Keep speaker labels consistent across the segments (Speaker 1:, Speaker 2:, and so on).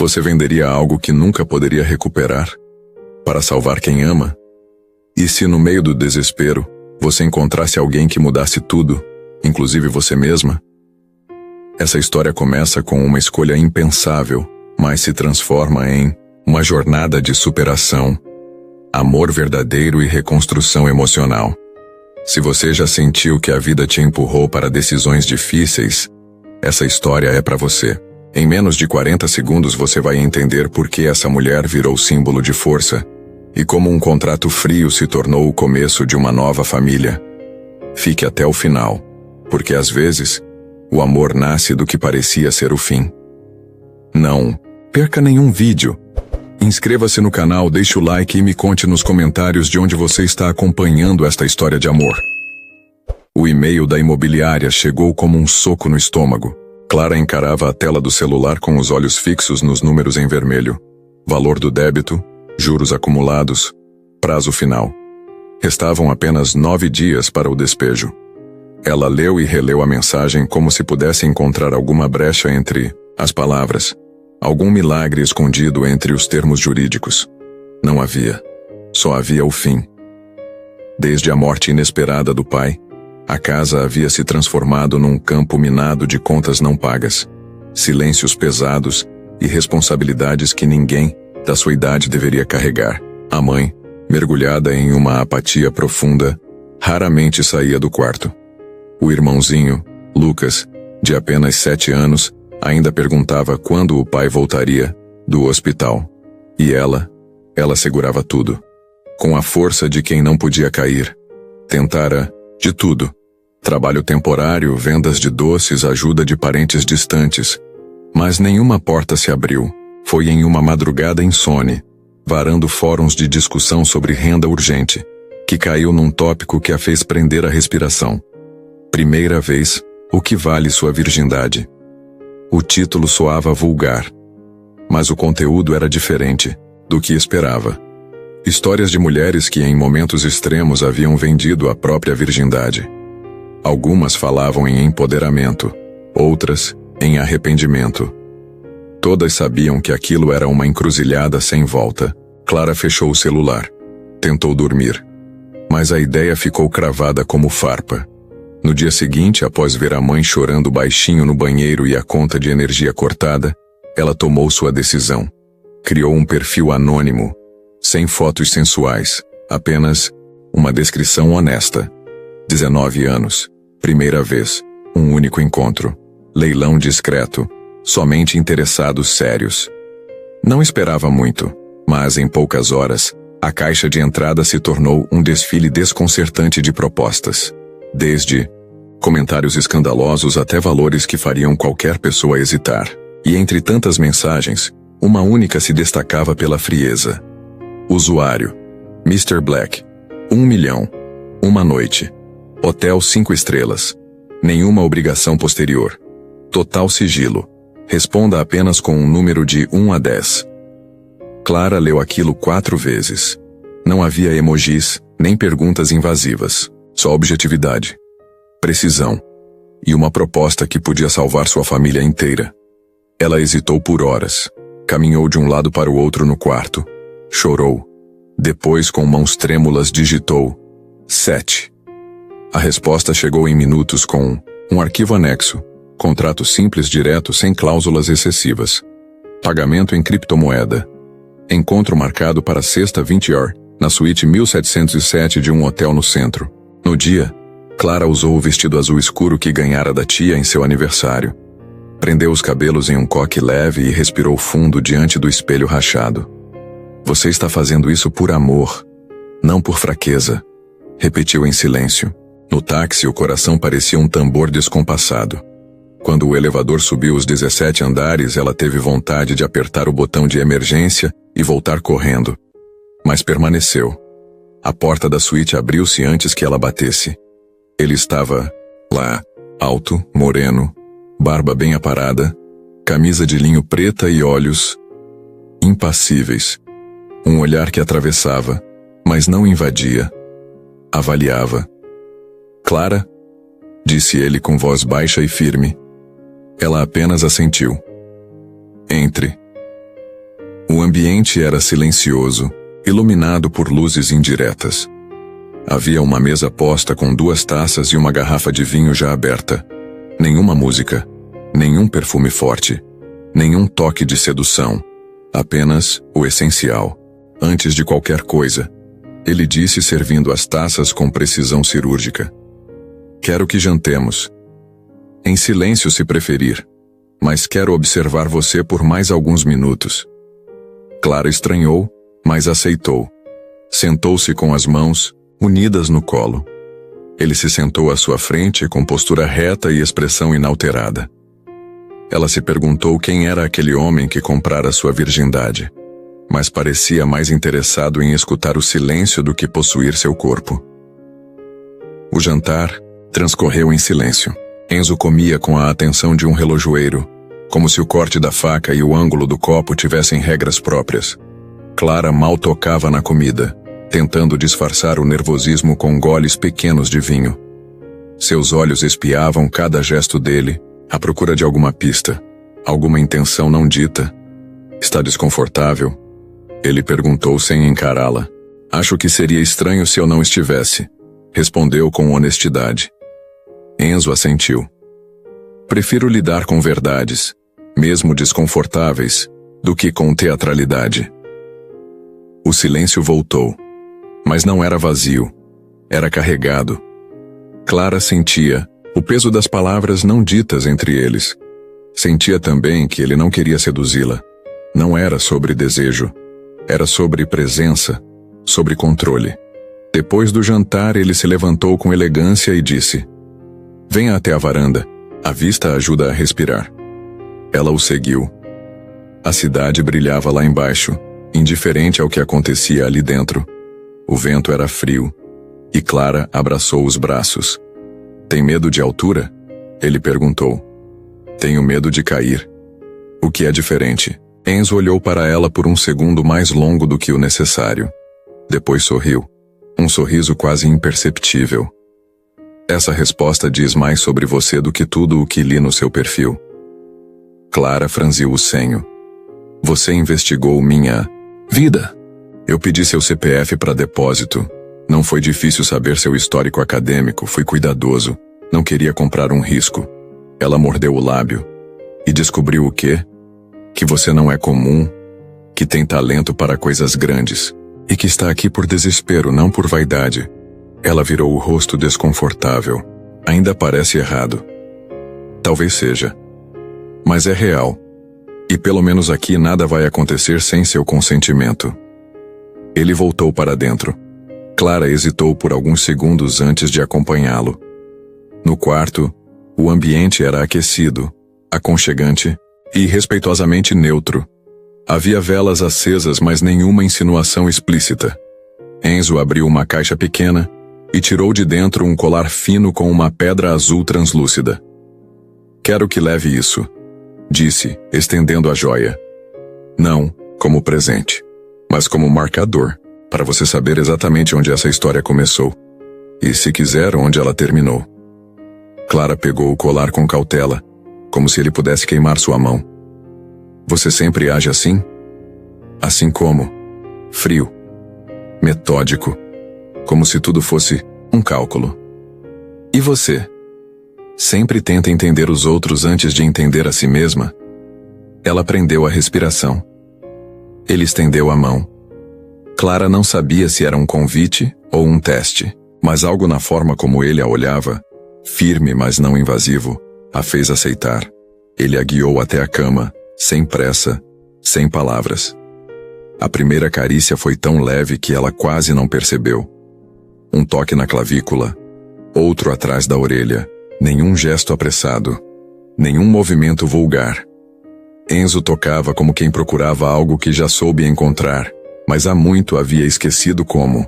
Speaker 1: Você venderia algo que nunca poderia recuperar para salvar quem ama? E se no meio do desespero você encontrasse alguém que mudasse tudo, inclusive você mesma? Essa história começa com uma escolha impensável, mas se transforma em uma jornada de superação, amor verdadeiro e reconstrução emocional. Se você já sentiu que a vida te empurrou para decisões difíceis, essa história é para você. Em menos de 40 segundos você vai entender por que essa mulher virou símbolo de força e como um contrato frio se tornou o começo de uma nova família. Fique até o final, porque às vezes o amor nasce do que parecia ser o fim. Não perca nenhum vídeo. Inscreva-se no canal, deixe o like e me conte nos comentários de onde você está acompanhando esta história de amor. O e-mail da imobiliária chegou como um soco no estômago. Clara encarava a tela do celular com os olhos fixos nos números em vermelho. Valor do débito, juros acumulados, prazo final. Restavam apenas 9 dias para o despejo. Ela leu e releu a mensagem como se pudesse encontrar alguma brecha entre as palavras, algum milagre escondido entre os termos jurídicos. Não havia. Só havia o fim. Desde a morte inesperada do pai, a casa havia se transformado num campo minado de contas não pagas, silêncios pesados e responsabilidades que ninguém da sua idade deveria carregar. A mãe, mergulhada em uma apatia profunda, raramente saía do quarto. O irmãozinho, Lucas, de apenas 7 anos, ainda perguntava quando o pai voltaria do hospital. E ela segurava tudo. Com a força de quem não podia cair. Tentara de tudo. Trabalho temporário, vendas de doces, ajuda de parentes distantes. Mas nenhuma porta se abriu. Foi em uma madrugada insone, varando fóruns de discussão sobre renda urgente, que caiu num tópico que a fez prender a respiração. Primeira vez, o que vale sua virgindade? O título soava vulgar, mas o conteúdo era diferente do que esperava. Histórias de mulheres que em momentos extremos haviam vendido a própria virgindade. Algumas falavam em empoderamento, outras em arrependimento. Todas sabiam que aquilo era uma encruzilhada sem volta. Clara fechou o celular. Tentou dormir. Mas a ideia ficou cravada como farpa. No dia seguinte, após ver a mãe chorando baixinho no banheiro e a conta de energia cortada, ela tomou sua decisão. Criou um perfil anônimo, sem fotos sensuais, apenas uma descrição honesta. 19 anos, primeira vez, um único encontro, leilão discreto, somente interessados sérios. Não esperava muito, mas em poucas horas, a caixa de entrada se tornou um desfile desconcertante de propostas. Desde comentários escandalosos até valores que fariam qualquer pessoa hesitar. E entre tantas mensagens, uma única se destacava pela frieza. Usuário: Mr. Black. 1 milhão. Uma noite. Hotel 5 estrelas. Nenhuma obrigação posterior. Total sigilo. Responda apenas com um número de 1 a 10. Clara leu aquilo 4 vezes. Não havia emojis, nem perguntas invasivas. Só objetividade, precisão e uma proposta que podia salvar sua família inteira. Ela hesitou por horas. Caminhou de um lado para o outro no quarto. Chorou. Depois, com mãos trêmulas, digitou 7. A resposta chegou em minutos com um arquivo anexo, contrato simples direto sem cláusulas excessivas. Pagamento em criptomoeda. Encontro marcado para sexta 20 horas, na suíte 1707 de um hotel no centro. No dia, Clara usou o vestido azul escuro que ganhara da tia em seu aniversário. Prendeu os cabelos em um coque leve e respirou fundo diante do espelho rachado. Você está fazendo isso por amor, não por fraqueza, repetiu em silêncio. No táxi, o coração parecia um tambor descompassado. Quando o elevador subiu os 17 andares, ela teve vontade de apertar o botão de emergência e voltar correndo. Mas permaneceu. A porta da suíte abriu-se antes que ela batesse. Ele estava lá, alto, moreno, barba bem aparada, camisa de linho preta e olhos impassíveis. Um olhar que atravessava, mas não invadia. Avaliava. Clara? Disse ele com voz baixa e firme. Ela apenas assentiu. Entre. ambiente era silencioso, iluminado por luzes indiretas. Havia uma mesa posta com 2 taças e uma garrafa de vinho já aberta. Nenhuma música, nenhum perfume forte, nenhum toque de sedução. Apenas o essencial. Antes de qualquer coisa, ele disse, servindo as taças com precisão cirúrgica: "Quero que jantemos. Em silêncio, se preferir, mas quero observar você por mais alguns minutos." Clara estranhou, mas aceitou. Sentou-se com as mãos unidas no colo. Ele se sentou à sua frente com postura reta e expressão inalterada. Ela se perguntou quem era aquele homem que comprara sua virgindade, mas parecia mais interessado em escutar o silêncio do que possuir seu corpo. O jantar transcorreu em silêncio. Enzo comia com a atenção de um relojoeiro, como se o corte da faca e o ângulo do copo tivessem regras próprias. Clara mal tocava na comida, tentando disfarçar o nervosismo com goles pequenos de vinho. Seus olhos espiavam cada gesto dele, à procura de alguma pista, alguma intenção não dita. "Está desconfortável?" Ele perguntou sem encará-la. "Acho que seria estranho se eu não estivesse", respondeu com honestidade. Enzo assentiu. "Prefiro lidar com verdades, mesmo desconfortáveis, do que com teatralidade." O silêncio voltou, mas não era vazio, era carregado. Clara sentia o peso das palavras não ditas entre eles. Sentia também que ele não queria seduzi-la. Não era sobre desejo, era sobre presença, sobre controle. Depois do jantar, ele se levantou com elegância e disse: "Venha até a varanda, a vista ajuda a respirar." Ela o seguiu. A cidade brilhava lá embaixo, indiferente ao que acontecia ali dentro. O vento era frio, e Clara abraçou os braços. "Tem medo de altura?" Ele perguntou. "Tenho medo de cair." "O que é diferente?" Enzo olhou para ela por um segundo mais longo do que o necessário. Depois sorriu. Um sorriso quase imperceptível. "Essa resposta diz mais sobre você do que tudo o que li no seu perfil." Clara franziu o senho. "Você investigou minha vida. Eu pedi seu CPF para depósito. Não foi difícil saber seu histórico acadêmico, fui cuidadoso. Não queria comprar um risco." Ela mordeu o lábio. "E descobriu o quê? Que você não é comum, que tem talento para coisas grandes, e que está aqui por desespero, não por vaidade." Ela virou o rosto desconfortável. "Ainda parece errado." "Talvez seja. Mas é real. E pelo menos aqui nada vai acontecer sem seu consentimento." Ele voltou para dentro. Clara hesitou por alguns segundos antes de acompanhá-lo. No quarto, o ambiente era aquecido, aconchegante e respeitosamente neutro. Havia velas acesas, mas nenhuma insinuação explícita. Enzo abriu uma caixa pequena e tirou de dentro um colar fino com uma pedra azul translúcida. "Quero que leve isso", disse, estendendo a joia. "Não como presente, mas como marcador, para você saber exatamente onde essa história começou. E, se quiser, onde ela terminou." Clara pegou o colar com cautela, como se ele pudesse queimar sua mão. "Você sempre age assim?" "Assim como? Frio. Metódico. Como se tudo fosse um cálculo." "E você? Sempre tenta entender os outros antes de entender a si mesma?" Ela prendeu a respiração. Ele estendeu a mão. Clara não sabia se era um convite ou um teste, mas algo na forma como ele a olhava, firme mas não invasivo, a fez aceitar. Ele a guiou até a cama, sem pressa, sem palavras. A primeira carícia foi tão leve que ela quase não percebeu. Um toque na clavícula, outro atrás da orelha, nenhum gesto apressado, nenhum movimento vulgar. Enzo tocava como quem procurava algo que já soube encontrar, mas há muito havia esquecido como.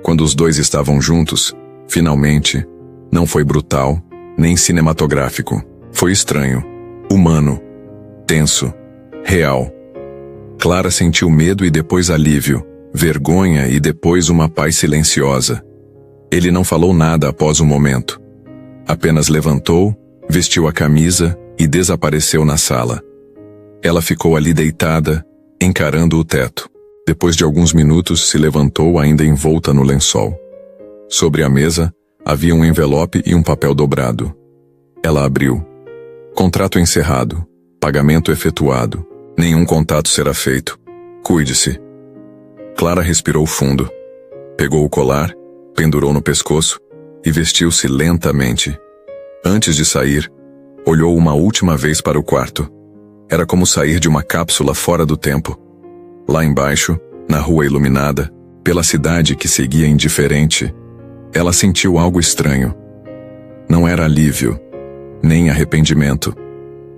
Speaker 1: Quando os dois estavam juntos, finalmente, não foi brutal, nem cinematográfico. Foi estranho, humano, tenso, real. Clara sentiu medo e depois alívio, vergonha e depois uma paz silenciosa. Ele não falou nada após o momento. Apenas levantou, vestiu a camisa e desapareceu na sala. Ela ficou ali deitada, encarando o teto. Depois de alguns minutos, se levantou ainda envolta no lençol. Sobre a mesa, havia um envelope e um papel dobrado. Ela abriu. Contrato encerrado. Pagamento efetuado. Nenhum contato será feito. Cuide-se. Clara respirou fundo. Pegou o colar, pendurou no pescoço e vestiu-se lentamente. Antes de sair, olhou uma última vez para o quarto. Era como sair de uma cápsula fora do tempo. Lá embaixo, na rua iluminada, pela cidade que seguia indiferente, ela sentiu algo estranho. Não era alívio, nem arrependimento.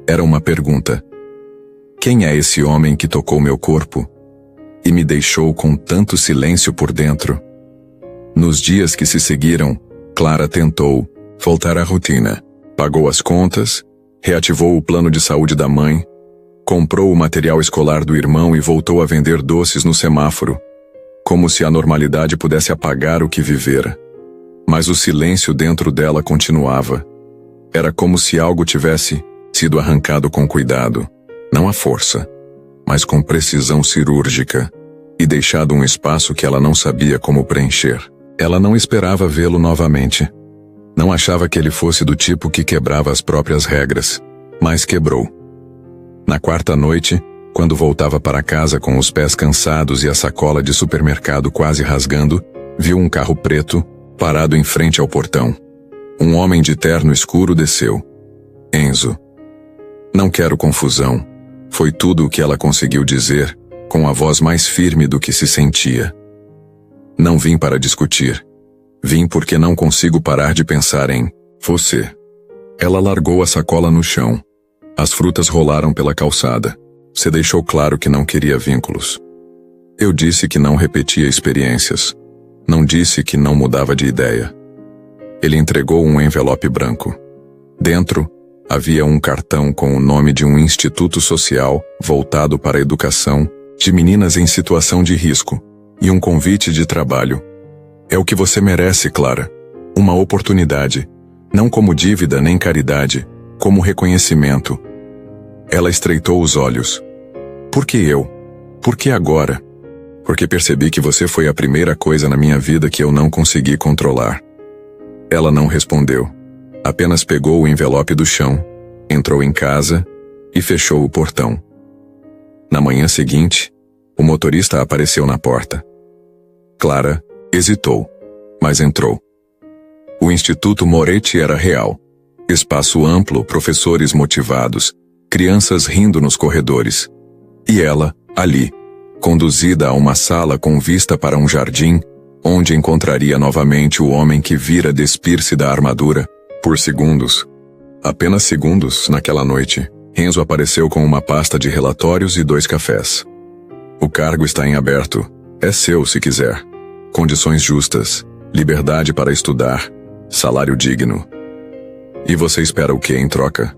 Speaker 1: Era uma pergunta. Quem é esse homem que tocou meu corpo e me deixou com tanto silêncio por dentro? Nos dias que se seguiram, Clara tentou voltar à rotina. Pagou as contas, reativou o plano de saúde da mãe, comprou o material escolar do irmão e voltou a vender doces no semáforo, como se a normalidade pudesse apagar o que vivera. Mas o silêncio dentro dela continuava. Era como se algo tivesse sido arrancado com cuidado, não à força, mas com precisão cirúrgica, e deixado um espaço que ela não sabia como preencher. Ela não esperava vê-lo novamente. Não achava que ele fosse do tipo que quebrava as próprias regras, mas quebrou. Na quarta noite, quando voltava para casa com os pés cansados e a sacola de supermercado quase rasgando, viu um carro preto parado em frente ao portão. Um homem de terno escuro desceu. Enzo. Não quero confusão. Foi tudo o que ela conseguiu dizer, com a voz mais firme do que se sentia. Não vim para discutir. Vim porque não consigo parar de pensar em você. Ela largou a sacola no chão. As frutas rolaram pela calçada. Você deixou claro que não queria vínculos. Eu disse que não repetia experiências. Não disse que não mudava de ideia. Ele entregou um envelope branco. Dentro, havia um cartão com o nome de um instituto social voltado para a educação de meninas em situação de risco e um convite de trabalho. É o que você merece, Clara. Uma oportunidade, não como dívida nem caridade, como reconhecimento. Ela estreitou os olhos. Por que eu? Por que agora? Porque percebi que você foi a primeira coisa na minha vida que eu não consegui controlar. Ela não respondeu. Apenas pegou o envelope do chão, entrou em casa e fechou o portão. Na manhã seguinte, o motorista apareceu na porta. Clara hesitou, mas entrou. O Instituto Moretti era real. Espaço amplo, professores motivados, crianças rindo nos corredores. E ela, ali, conduzida a uma sala com vista para um jardim, onde encontraria novamente o homem que vira despir-se da armadura. Por segundos, apenas segundos, naquela noite, Enzo apareceu com uma pasta de relatórios e 2 cafés. O cargo está em aberto. É seu se quiser. Condições justas, liberdade para estudar, salário digno. E você espera o que em troca?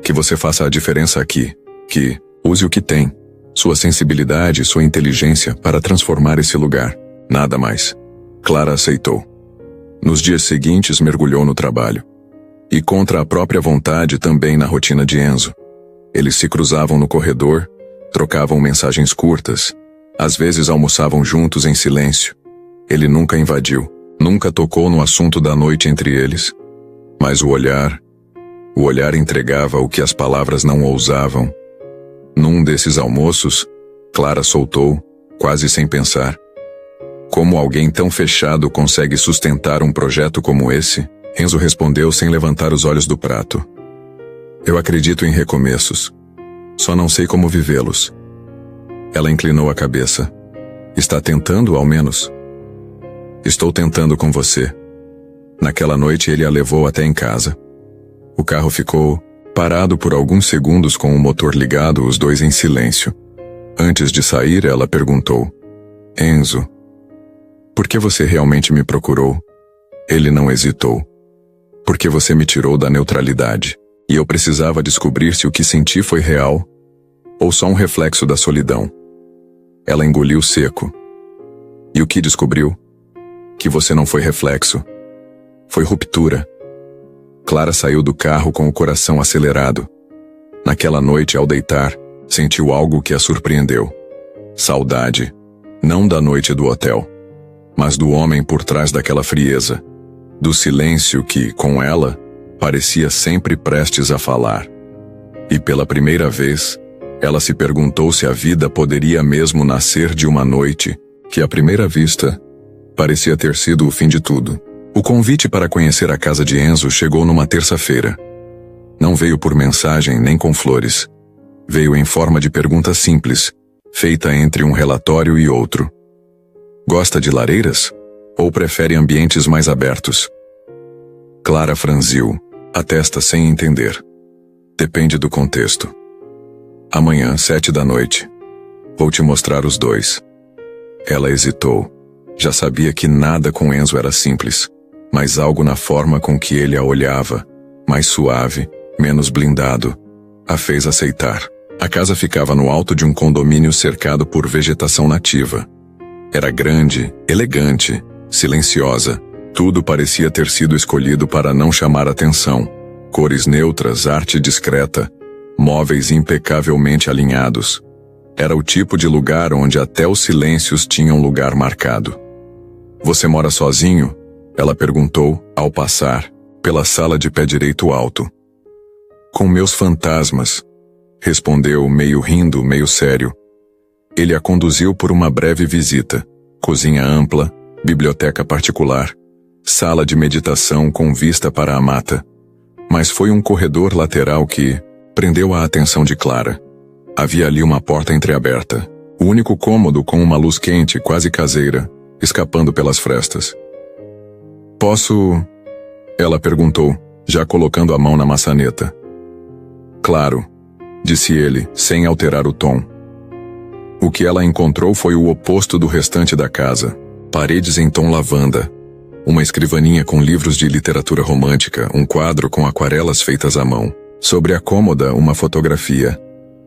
Speaker 1: Que você faça a diferença aqui, que use o que tem, sua sensibilidade e sua inteligência para transformar esse lugar. Nada mais. Clara aceitou. Nos dias seguintes mergulhou no trabalho. E contra a própria vontade também na rotina de Enzo. Eles se cruzavam no corredor, trocavam mensagens curtas, às vezes almoçavam juntos em silêncio. Ele nunca invadiu, nunca tocou no assunto da noite entre eles. Mas o olhar entregava o que as palavras não ousavam. Num desses almoços, Clara soltou, quase sem pensar. Como alguém tão fechado consegue sustentar um projeto como esse? Enzo respondeu sem levantar os olhos do prato. Eu acredito em recomeços. Só não sei como vivê-los. Ela inclinou a cabeça. Está tentando, ao menos? Estou tentando com você. Naquela noite ele a levou até em casa. O carro ficou parado por alguns segundos com o motor ligado, os dois em silêncio. Antes de sair, ela perguntou. Enzo, por que você realmente me procurou? Ele não hesitou. Porque você me tirou da neutralidade, e eu precisava descobrir se o que senti foi real, ou só um reflexo da solidão. Ela engoliu seco. E o que descobriu? Que você não foi reflexo. Foi ruptura. Clara saiu do carro com o coração acelerado. Naquela noite, ao deitar, sentiu algo que a surpreendeu. Saudade, não da noite do hotel, mas do homem por trás daquela frieza, do silêncio que, com ela, parecia sempre prestes a falar. E pela primeira vez, ela se perguntou se a vida poderia mesmo nascer de uma noite que, à primeira vista, parecia ter sido o fim de tudo. O convite para conhecer a casa de Enzo chegou numa terça-feira. Não veio por mensagem nem com flores. Veio em forma de pergunta simples, feita entre um relatório e outro. Gosta de lareiras? Ou prefere ambientes mais abertos? Clara franziu a testa sem entender. Depende do contexto. Amanhã, 7 da noite. Vou te mostrar os dois. Ela hesitou. Já sabia que nada com Enzo era simples, mas algo na forma com que ele a olhava, mais suave, menos blindado, a fez aceitar. A casa ficava no alto de um condomínio cercado por vegetação nativa. Era grande, elegante, silenciosa. Tudo parecia ter sido escolhido para não chamar atenção. Cores neutras, arte discreta, móveis impecavelmente alinhados. Era o tipo de lugar onde até os silêncios tinham lugar marcado. Você mora sozinho? Ela perguntou, ao passar, pela sala de pé direito alto. Com meus fantasmas, respondeu, meio rindo, meio sério. Ele a conduziu por uma breve visita. Cozinha ampla, biblioteca particular, sala de meditação com vista para a mata. Mas foi um corredor lateral que prendeu a atenção de Clara. Havia ali uma porta entreaberta, o único cômodo com uma luz quente, quase caseira, escapando pelas frestas. Posso? Ela perguntou, já colocando a mão na maçaneta. Claro, disse ele, sem alterar o tom. O que ela encontrou foi o oposto do restante da casa. Paredes em tom lavanda, uma escrivaninha com livros de literatura romântica, um quadro com aquarelas feitas à mão. Sobre a cômoda, uma fotografia.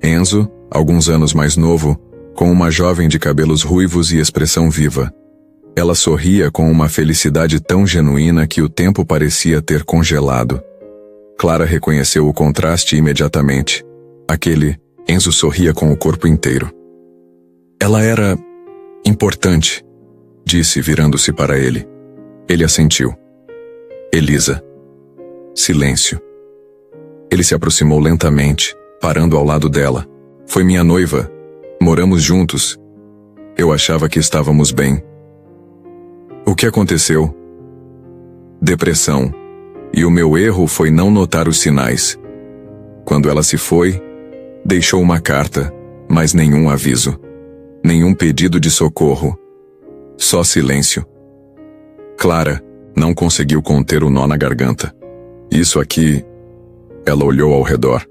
Speaker 1: Enzo, alguns anos mais novo, com uma jovem de cabelos ruivos e expressão viva. Ela sorria com uma felicidade tão genuína que o tempo parecia ter congelado. Clara reconheceu o contraste imediatamente. Aquele Enzo sorria com o corpo inteiro. Ela era importante, disse, virando-se para ele. Ele assentiu. Elisa. Silêncio. Ele se aproximou lentamente, parando ao lado dela. Foi minha noiva. Moramos juntos. Eu achava que estávamos bem. O que aconteceu? Depressão. E o meu erro foi não notar os sinais. Quando ela se foi, deixou uma carta, mas nenhum aviso. Nenhum pedido de socorro. Só silêncio. Clara não conseguiu conter o nó na garganta. Isso aqui... Ela olhou ao redor.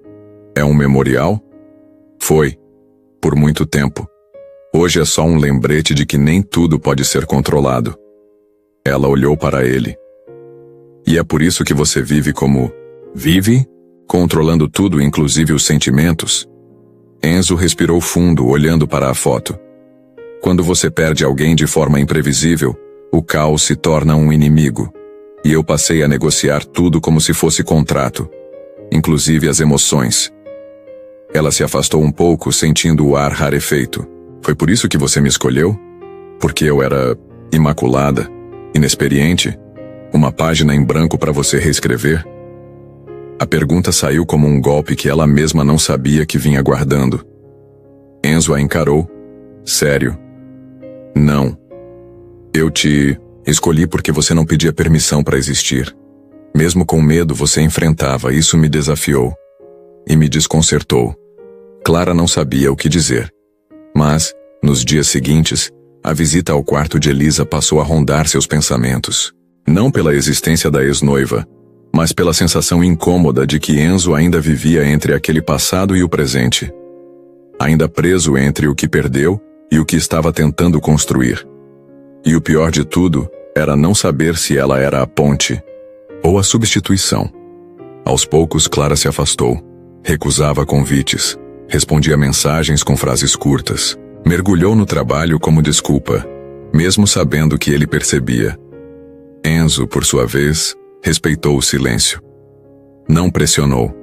Speaker 1: É um memorial? Foi. Por muito tempo. Hoje é só um lembrete de que nem tudo pode ser controlado. Ela olhou para ele. E é por isso que você vive como... Vive? Controlando tudo, inclusive os sentimentos? Enzo respirou fundo, olhando para a foto. Quando você perde alguém de forma imprevisível, o caos se torna um inimigo. E eu passei a negociar tudo como se fosse contrato, inclusive as emoções. Ela se afastou um pouco, sentindo o ar rarefeito. Foi por isso que você me escolheu? Porque eu era imaculada, inexperiente? Uma página em branco para você reescrever? A pergunta saiu como um golpe que ela mesma não sabia que vinha guardando. Enzo a encarou. Sério. Não. Eu te escolhi porque você não pedia permissão para existir. Mesmo com medo, você enfrentava, isso me desafiou. E me desconcertou. Clara não sabia o que dizer. Mas, nos dias seguintes, a visita ao quarto de Elisa passou a rondar seus pensamentos. Não pela existência da ex-noiva, mas pela sensação incômoda de que Enzo ainda vivia entre aquele passado e o presente. Ainda preso entre o que perdeu e o que estava tentando construir. E o pior de tudo era não saber se ela era a ponte ou a substituição. Aos poucos, Clara se afastou. Recusava convites. Respondia mensagens com frases curtas. Mergulhou no trabalho como desculpa, mesmo sabendo que ele percebia. Enzo, por sua vez, respeitou o silêncio. Não pressionou,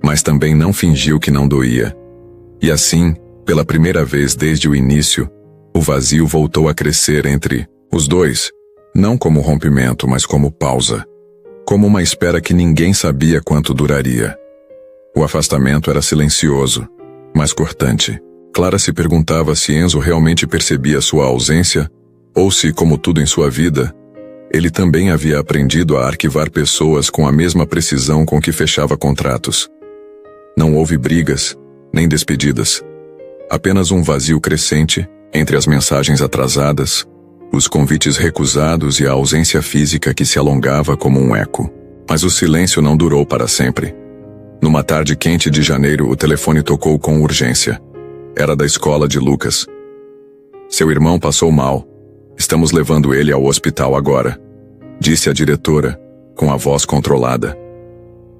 Speaker 1: mas também não fingiu que não doía. E assim, pela primeira vez desde o início, o vazio voltou a crescer entre os dois, não como rompimento, mas como pausa. Como uma espera que ninguém sabia quanto duraria. O afastamento era silencioso, mas cortante. Clara se perguntava se Enzo realmente percebia sua ausência, ou se, como tudo em sua vida, ele também havia aprendido a arquivar pessoas com a mesma precisão com que fechava contratos. Não houve brigas, nem despedidas. Apenas um vazio crescente entre as mensagens atrasadas, os convites recusados e a ausência física que se alongava como um eco. Mas o silêncio não durou para sempre. Numa tarde quente de janeiro, o telefone tocou com urgência. Era da escola de Lucas. Seu irmão passou mal. Estamos levando ele ao hospital agora, disse a diretora, com a voz controlada.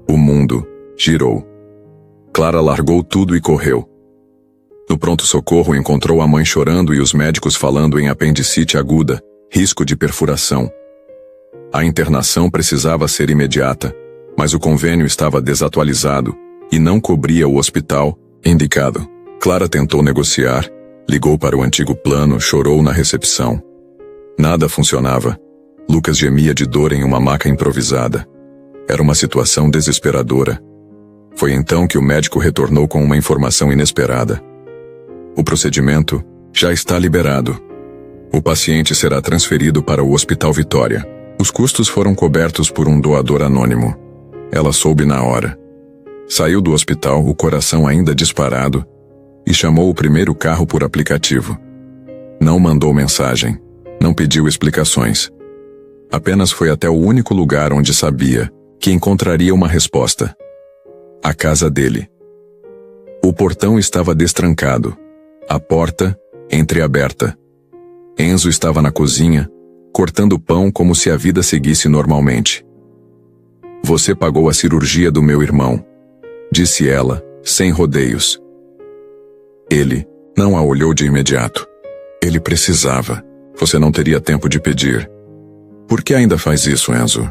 Speaker 1: O mundo girou. Clara largou tudo e correu. No pronto-socorro encontrou a mãe chorando e os médicos falando em apendicite aguda, risco de perfuração. A internação precisava ser imediata, mas o convênio estava desatualizado e não cobria o hospital indicado. Clara tentou negociar, ligou para o antigo plano, chorou na recepção. Nada funcionava. Lucas gemia de dor em uma maca improvisada. Era uma situação desesperadora. Foi então que o médico retornou com uma informação inesperada. O procedimento já está liberado. O paciente será transferido para o Hospital Vitória. Os custos foram cobertos por um doador anônimo. Ela soube na hora. Saiu do hospital, o coração ainda disparado, e chamou o primeiro carro por aplicativo. Não mandou mensagem, não pediu explicações. Apenas foi até o único lugar onde sabia que encontraria uma resposta. A casa dele. O portão estava destrancado, a porta entreaberta. Enzo estava na cozinha, cortando pão como se a vida seguisse normalmente. Você pagou a cirurgia do meu irmão, disse ela, sem rodeios. Ele não a olhou de imediato. Ele precisava. Você não teria tempo de pedir. Por que ainda faz isso, Enzo?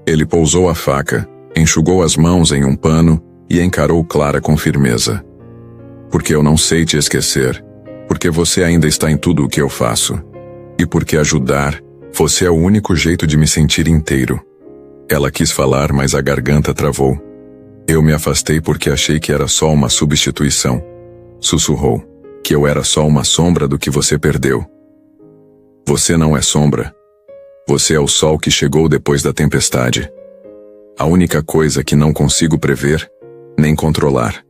Speaker 1: Ele pousou a faca, enxugou as mãos em um pano e encarou Clara com firmeza. Porque eu não sei te esquecer. Porque você ainda está em tudo o que eu faço. E porque ajudar, você é o único jeito de me sentir inteiro. Ela quis falar, mas a garganta travou. Eu me afastei porque achei que era só uma substituição. Sussurrou. Que eu era só uma sombra do que você perdeu. Você não é sombra. Você é o sol que chegou depois da tempestade. A única coisa que não consigo prever, nem controlar.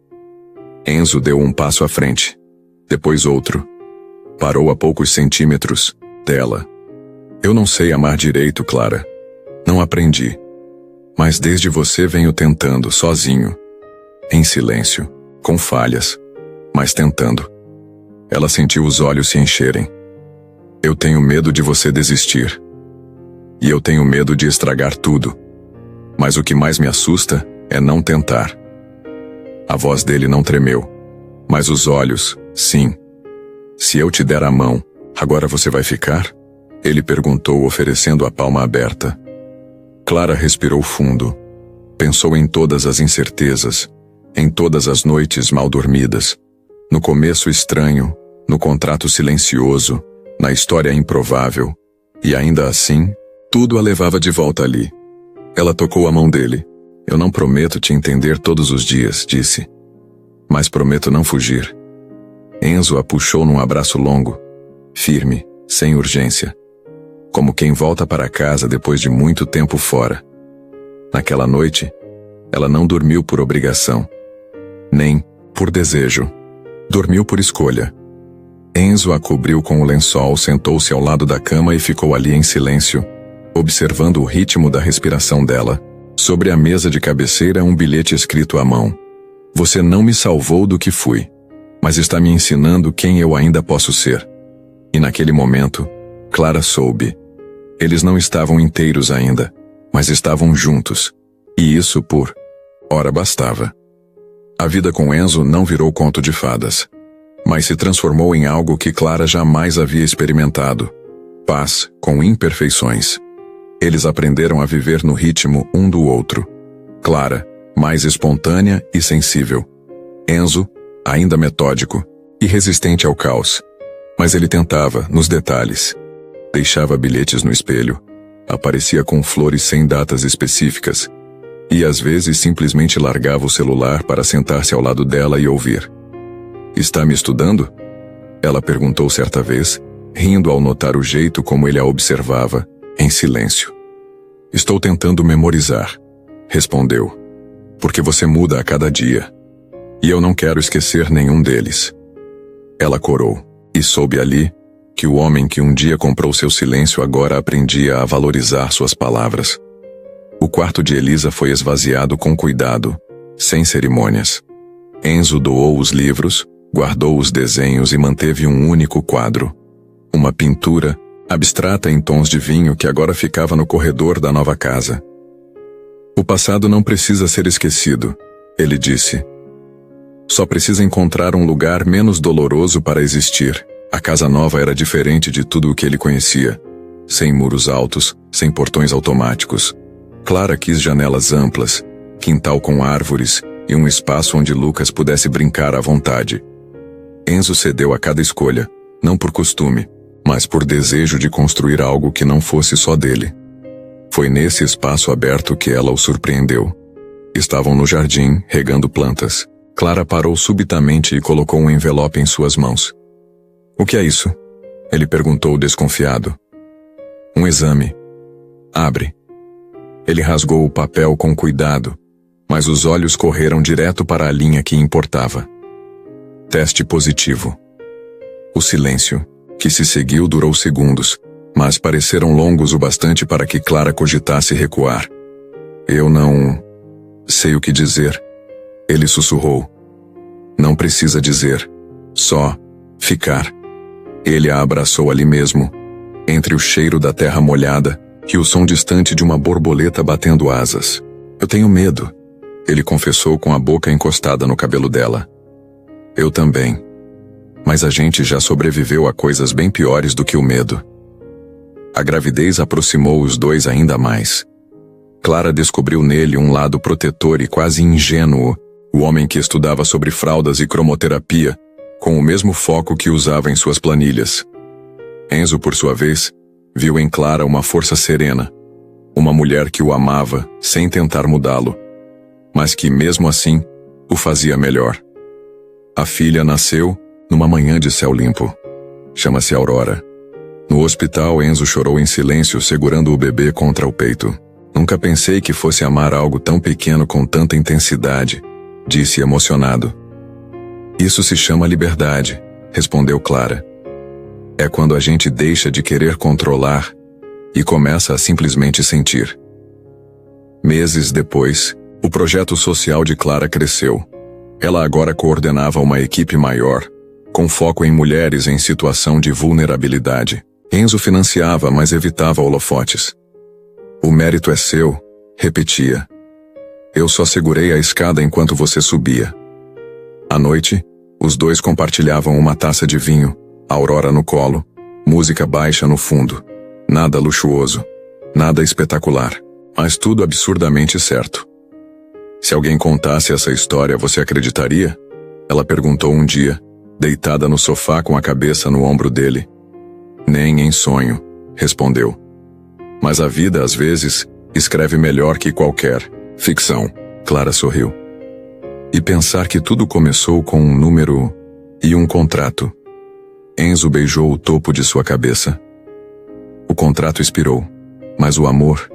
Speaker 1: Enzo deu um passo à frente. Depois outro. Parou a poucos centímetros dela. Eu não sei amar direito, Clara. Não aprendi. Mas desde você venho tentando, sozinho. Em silêncio, com falhas, mas tentando. Ela sentiu os olhos se encherem. Eu tenho medo de você desistir. E eu tenho medo de estragar tudo. Mas o que mais me assusta é não tentar. A voz dele não tremeu. Mas os olhos, sim. Se eu te der a mão, agora você vai ficar? Ele perguntou, oferecendo a palma aberta. Clara respirou fundo. Pensou em todas as incertezas, em todas as noites mal dormidas, no começo estranho, no contrato silencioso, na história improvável, e ainda assim, tudo a levava de volta ali. Ela tocou a mão dele. Eu não prometo te entender todos os dias, disse. Mas prometo não fugir. Enzo a puxou num abraço longo, firme, sem urgência. Como quem volta para casa depois de muito tempo fora. Naquela noite, ela não dormiu por obrigação, nem por desejo. Dormiu por escolha. Enzo a cobriu com o lençol, sentou-se ao lado da cama e ficou ali em silêncio, observando o ritmo da respiração dela. Sobre a mesa de cabeceira um bilhete escrito à mão. Você não me salvou do que fui, mas está me ensinando quem eu ainda posso ser. E naquele momento, Clara soube. Eles não estavam inteiros ainda, mas estavam juntos. E isso por hora bastava. A vida com Enzo não virou conto de fadas, mas se transformou em algo que Clara jamais havia experimentado. Paz com imperfeições. Eles aprenderam a viver no ritmo um do outro. Clara, mais espontânea e sensível. Enzo, ainda metódico e resistente ao caos. Mas ele tentava, nos detalhes. Deixava bilhetes no espelho, aparecia com flores sem datas específicas, e às vezes simplesmente largava o celular para sentar-se ao lado dela e ouvir. "Está me estudando?" Ela perguntou certa vez, rindo ao notar o jeito como ele a observava, em silêncio. "Estou tentando memorizar", respondeu. "Porque você muda a cada dia. E eu não quero esquecer nenhum deles." Ela corou, e soube ali que o homem que um dia comprou seu silêncio agora aprendia a valorizar suas palavras. O quarto de Elisa foi esvaziado com cuidado, sem cerimônias. Enzo doou os livros, guardou os desenhos e manteve um único quadro. Uma pintura, abstrata em tons de vinho que agora ficava no corredor da nova casa. "O passado não precisa ser esquecido", ele disse. "Só precisa encontrar um lugar menos doloroso para existir." A casa nova era diferente de tudo o que ele conhecia. Sem muros altos, sem portões automáticos. Clara quis janelas amplas, quintal com árvores e um espaço onde Lucas pudesse brincar à vontade. Enzo cedeu a cada escolha, não por costume, mas por desejo de construir algo que não fosse só dele. Foi nesse espaço aberto que ela o surpreendeu. Estavam no jardim, regando plantas. Clara parou subitamente e colocou um envelope em suas mãos. "O que é isso?" ele perguntou desconfiado. "Um exame. Abre." Ele rasgou o papel com cuidado, mas os olhos correram direto para a linha que importava. Teste positivo. O silêncio, que se seguiu, durou segundos, mas pareceram longos o bastante para que Clara cogitasse recuar. "Eu não sei o que dizer", ele sussurrou. "Não precisa dizer, só ficar." Ele a abraçou ali mesmo, entre o cheiro da terra molhada e o som distante de uma borboleta batendo asas. "Eu tenho medo", ele confessou com a boca encostada no cabelo dela. "Eu também. Mas a gente já sobreviveu a coisas bem piores do que o medo." A gravidez aproximou os dois ainda mais. Clara descobriu nele um lado protetor e quase ingênuo, o homem que estudava sobre fraldas e cromoterapia, com o mesmo foco que usava em suas planilhas. Enzo, por sua vez, viu em Clara uma força serena, uma mulher que o amava sem tentar mudá-lo, mas que, mesmo assim, o fazia melhor. A filha nasceu numa manhã de céu limpo. Chama-se Aurora. No hospital, Enzo chorou em silêncio, segurando o bebê contra o peito. "Nunca pensei que fosse amar algo tão pequeno com tanta intensidade", disse emocionado. "Isso se chama liberdade", respondeu Clara. "É quando a gente deixa de querer controlar e começa a simplesmente sentir." Meses depois, o projeto social de Clara cresceu. Ela agora coordenava uma equipe maior, com foco em mulheres em situação de vulnerabilidade. Enzo financiava, mas evitava holofotes. "O mérito é seu", repetia. "Eu só segurei a escada enquanto você subia." À noite, os dois compartilhavam uma taça de vinho, Aurora no colo, música baixa no fundo. Nada luxuoso, nada espetacular, mas tudo absurdamente certo. "Se alguém contasse essa história, você acreditaria?" ela perguntou um dia, deitada no sofá com a cabeça no ombro dele. "Nem em sonho", respondeu. "Mas a vida, às vezes, escreve melhor que qualquer ficção." Clara sorriu. "E pensar que tudo começou com um número e um contrato." Enzo beijou o topo de sua cabeça. "O contrato expirou, mas o amor,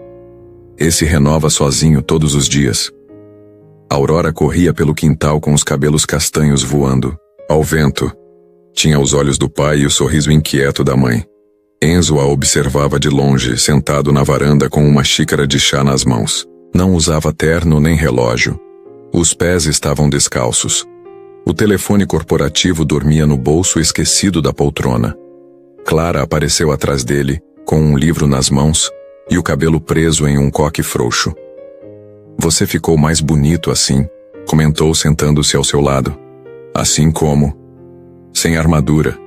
Speaker 1: esse renova sozinho todos os dias." Aurora corria pelo quintal com os cabelos castanhos voando ao vento. Tinha os olhos do pai e o sorriso inquieto da mãe. Enzo a observava de longe, sentado na varanda com uma xícara de chá nas mãos. Não usava terno nem relógio. Os pés estavam descalços. O telefone corporativo dormia no bolso esquecido da poltrona. Clara apareceu atrás dele, com um livro nas mãos e o cabelo preso em um coque frouxo. "Você ficou mais bonito assim", comentou sentando-se ao seu lado. "Assim como... sem armadura."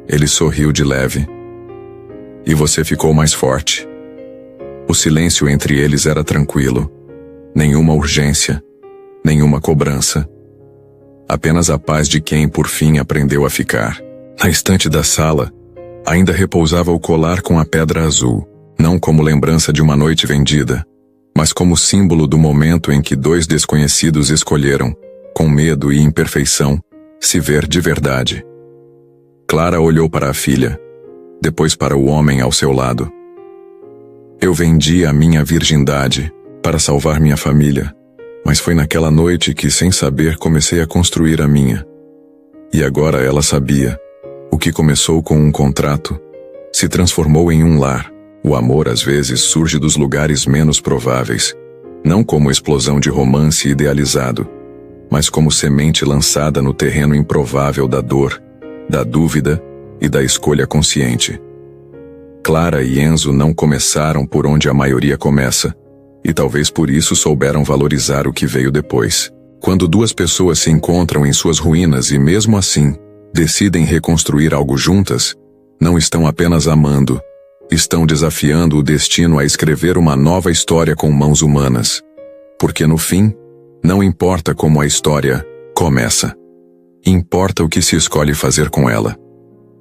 Speaker 1: Ele sorriu de leve. "E você ficou mais forte." O silêncio entre eles era tranquilo. Nenhuma urgência, nenhuma cobrança. apenas a paz de quem por fim aprendeu a ficar. Na estante da sala, ainda repousava o colar com a pedra azul, não como lembrança de uma noite vendida, mas como símbolo do momento em que dois desconhecidos escolheram, com medo e imperfeição, se ver de verdade. Clara olhou para a filha, depois para o homem ao seu lado. Eu vendi a minha virgindade para salvar minha família, mas foi naquela noite que, sem saber, comecei a construir a minha. E agora ela sabia. O que começou com um contrato se transformou em um lar. O amor às vezes surge dos lugares menos prováveis, não como explosão de romance idealizado, mas como semente lançada no terreno improvável da dor, da dúvida e da escolha consciente. Clara e Enzo não começaram por onde a maioria começa, e talvez por isso souberam valorizar o que veio depois. Quando duas pessoas se encontram em suas ruínas e mesmo assim decidem reconstruir algo juntas, não estão apenas amando, estão desafiando o destino a escrever uma nova história com mãos humanas. Porque no fim, não importa como a história começa, importa o que se escolhe fazer com ela.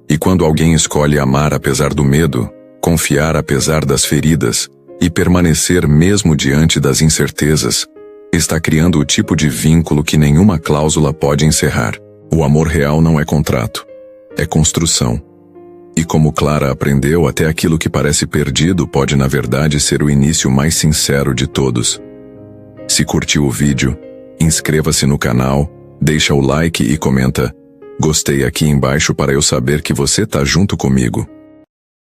Speaker 1: E quando alguém escolhe amar apesar do medo, confiar apesar das feridas e permanecer mesmo diante das incertezas, está criando o tipo de vínculo que nenhuma cláusula pode encerrar. O amor real não é contrato, é construção. E como Clara aprendeu, até aquilo que parece perdido pode na verdade ser o início mais sincero de todos. Se curtiu o vídeo, inscreva-se no canal, deixa o like e comenta "Gostei" aqui embaixo para eu saber que você tá junto comigo.